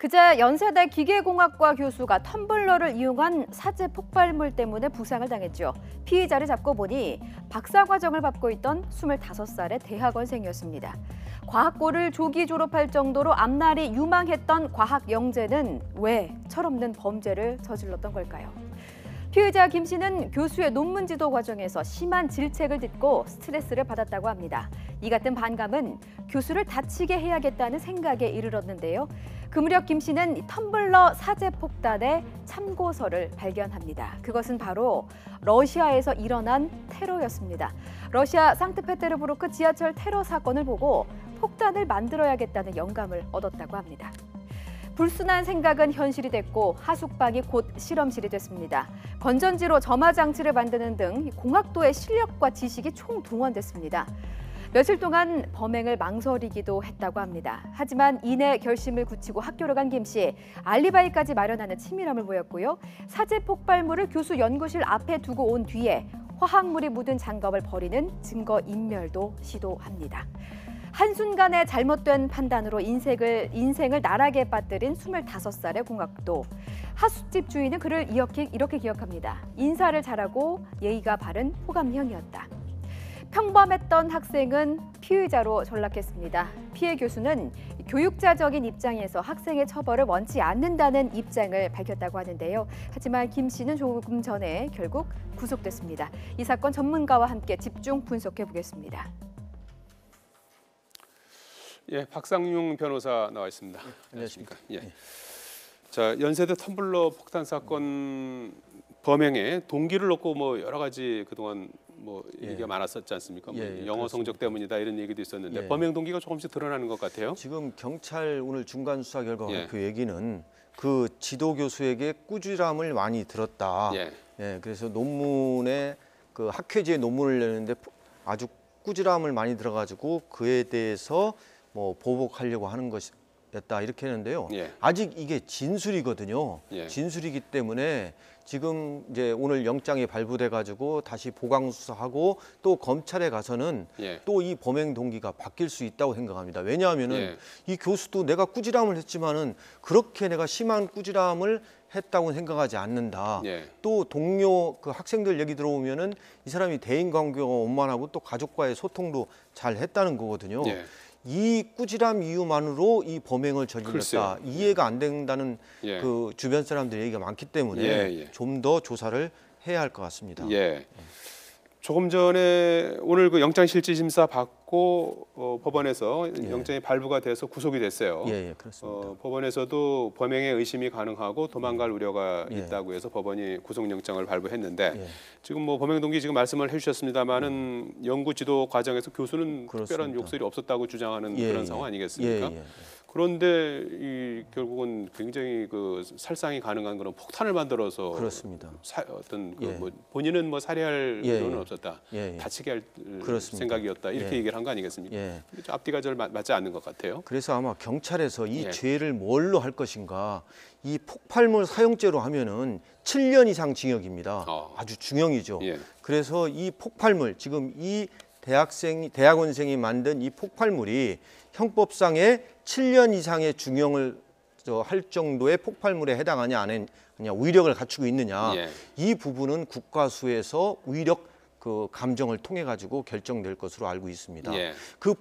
그제 연세대 기계공학과 교수가 텀블러를 이용한 사제 폭발물 때문에 부상을 당했죠. 피의자를 잡고 보니 박사과정을 밟고 있던 25살의 대학원생이었습니다. 과학고를 조기 졸업할 정도로 앞날이 유망했던 과학 영재는 왜 철없는 범죄를 저질렀던 걸까요? 피의자 김 씨는 교수의 논문 지도 과정에서 심한 질책을 듣고 스트레스를 받았다고 합니다. 이 같은 반감은 교수를 다치게 해야겠다는 생각에 이르렀는데요. 그 무렵 김 씨는 텀블러 사제 폭탄의 참고서를 발견합니다. 그것은 바로 러시아에서 일어난 테러였습니다. 러시아 상트페테르부르크 지하철 테러 사건을 보고 폭탄을 만들어야겠다는 영감을 얻었다고 합니다. 불순한 생각은 현실이 됐고 하숙방이 곧 실험실이 됐습니다. 건전지로 점화 장치를 만드는 등 공학도의 실력과 지식이 총동원됐습니다. 며칠 동안 범행을 망설이기도 했다고 합니다. 하지만 이내 결심을 굳히고 학교로 간 김 씨, 알리바이까지 마련하는 치밀함을 보였고요. 사제 폭발물을 교수 연구실 앞에 두고 온 뒤에 화학물이 묻은 장갑을 버리는 증거 인멸도 시도합니다. 한순간의 잘못된 판단으로 인생을 나락에 빠뜨린 25살의 공학도. 하숙집 주인은 그를 이렇게 기억합니다. 인사를 잘하고 예의가 바른 호감형이었다. 평범했던 학생은 피의자로 전락했습니다. 피해 교수는 교육자적인 입장에서 학생의 처벌을 원치 않는다는 입장을 밝혔다고 하는데요. 하지만 김 씨는 조금 전에 결국 구속됐습니다. 이 사건 전문가와 함께 집중 분석해 보겠습니다. 예, 박상용 변호사 나와 있습니다. 안녕하십니까. 예. 자, 연세대 텀블러 폭탄 사건 범행에 동기를 놓고 뭐 여러 가지 그동안 뭐 얘기가 많았었지 않습니까? 뭐 영어 그렇습니다. 성적 때문이다 이런 얘기도 있었는데 범행 동기가 조금씩 드러나는 것 같아요. 지금 경찰 오늘 중간 수사 결과 그 얘기는 그 지도 교수에게 꾸지람을 많이 들었다. 그래서 논문에 그 학회지에 논문을 내는데 아주 꾸지람을 많이 들어가지고 그에 대해서 뭐 보복하려고 하는 것이었다 이렇게 했는데요. 아직 이게 진술이거든요. 진술이기 때문에 지금 이제 오늘 영장이 발부돼 가지고 다시 보강 수사하고 또 검찰에 가서는 또 이 범행 동기가 바뀔 수 있다고 생각합니다. 왜냐하면은 이 교수도 내가 꾸지람을 했지만은 그렇게 내가 심한 꾸지람을 했다고 생각하지 않는다. 또 동료 그 학생들 얘기 들어보면은 이 사람이 대인 관계가 원만하고 또 가족과의 소통도 잘 했다는 거거든요. 이 꾸지람 이유만으로 이 범행을 저질렀다. 이해가 안 된다는 그 주변 사람들 얘기가 많기 때문에 좀 더 조사를 해야 할 것 같습니다. 조금 전에 오늘 그 영장실질심사 받고 법원에서 영장이 발부가 돼서 구속이 됐어요. 그렇습니다. 법원에서도 범행의 의심이 가능하고 도망갈 우려가 있다고 해서 법원이 구속영장을 발부했는데 지금 뭐 범행 동기 지금 말씀을 해주셨습니다만은 연구 지도 과정에서 교수는 특별한 욕설이 없었다고 주장하는 그런 상황 아니겠습니까? 그런데 결국은 굉장히 그 살상이 가능한 그런 폭탄을 만들어서 어떤 뭐 본인은 뭐 살해할 의도는 없었다, 다치게 할 생각이었다 이렇게 얘기를 한 거 아니겠습니까? 좀 앞뒤가 잘 맞지 않는 것 같아요. 그래서 아마 경찰에서 이 죄를 뭘로 할 것인가, 이 폭발물 사용죄로 하면은 7년 이상 징역입니다. 아주 중형이죠. 그래서 이 폭발물 지금 이 대학원생이 만든 이 폭발물이 형법상에 7년 이상의 중형을 할 정도의 폭발물에 해당하냐 안 하냐, 위력을 갖추고 있느냐, 이 부분은 국가수에서 위력 그 감정을 통해 가지고 결정될 것으로 알고 있습니다. 그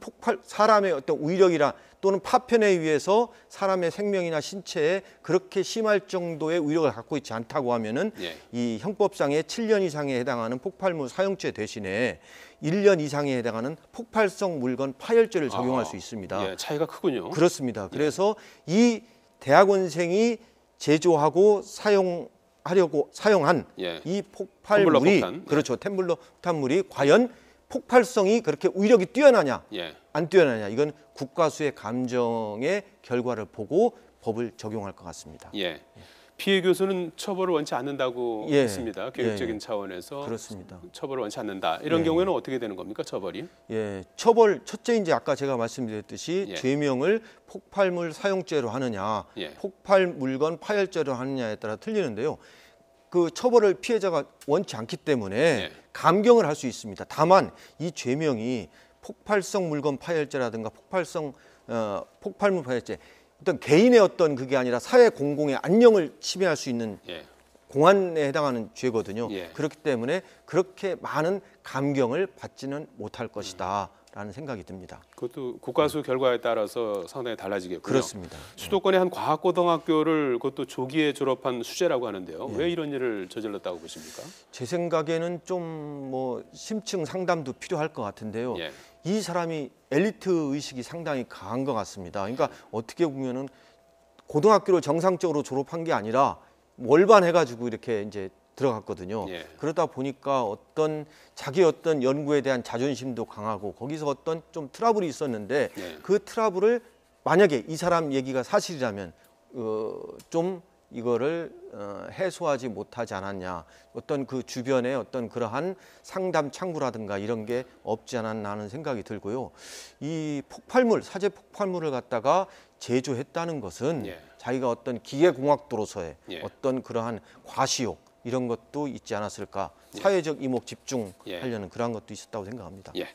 사람의 어떤 위력이나 또는 파편에 의해서 사람의 생명이나 신체에 그렇게 심할 정도의 위력을 갖고 있지 않다고 하면은 이 형법상의 7년 이상에 해당하는 폭발물 사용죄 대신에 1년 이상에 해당하는 폭발성 물건 파열죄를 적용할 수 있습니다. 차이가 크군요. 그렇습니다. 그래서 이 대학원생이 제조하고 사용한 이 폭발물이 그렇죠. 텀블러 폭탄물이 과연 폭발성이 그렇게 위력이 뛰어나냐 안 뛰어나냐, 이건 국가수의 감정의 결과를 보고 법을 적용할 것 같습니다. 피해 교수는 처벌을 원치 않는다고 했습니다. 교육적인 차원에서 그렇습니다. 처벌을 원치 않는다. 이런 경우에는 어떻게 되는 겁니까, 처벌이? 처벌 첫째 이제 아까 제가 말씀드렸듯이 죄명을 폭발물 사용죄로 하느냐, 폭발 물건 파열죄로 하느냐에 따라 틀리는데요. 그 처벌을 피해자가 원치 않기 때문에 감경을 할 수 있습니다. 다만 이 죄명이 폭발성 물건 파열죄라든가 폭발물 파열죄, 어떤 개인의 어떤 그게 아니라 사회 공공의 안녕을 침해할 수 있는 예. 공안에 해당하는 죄거든요. 예. 그렇기 때문에 그렇게 많은 감경을 받지는 못할 것이다라는 생각이 듭니다. 그것도 국가수 결과에 따라서 상당히 달라지겠고요. 그렇습니다. 수도권의 한 과학고등학교를 그것도 조기에 졸업한 수재라고 하는데요. 예. 왜 이런 일을 저질렀다고 보십니까? 제 생각에는 좀 뭐 심층 상담도 필요할 것 같은데요. 예. 이 사람이 엘리트 의식이 상당히 강한 것 같습니다. 그러니까 어떻게 보면은 고등학교를 정상적으로 졸업한 게 아니라 월반해가지고 이렇게 이제 들어갔거든요. 예. 그러다 보니까 어떤 자기 어떤 연구에 대한 자존심도 강하고 거기서 어떤 좀 트러블이 있었는데 예. 그 트러블을 만약에 이 사람 얘기가 사실이라면 좀 이거를 해소하지 못하지 않았냐, 어떤 그 주변에 어떤 그러한 상담 창구라든가 이런 게 없지 않았나 하는 생각이 들고요. 이 폭발물, 사제 폭발물을 갖다가 제조했다는 것은 예. 자기가 어떤 기계공학도로서의 예. 어떤 그러한 과시욕 이런 것도 있지 않았을까. 예. 사회적 이목 집중하려는 그러한 것도 있었다고 생각합니다. 예.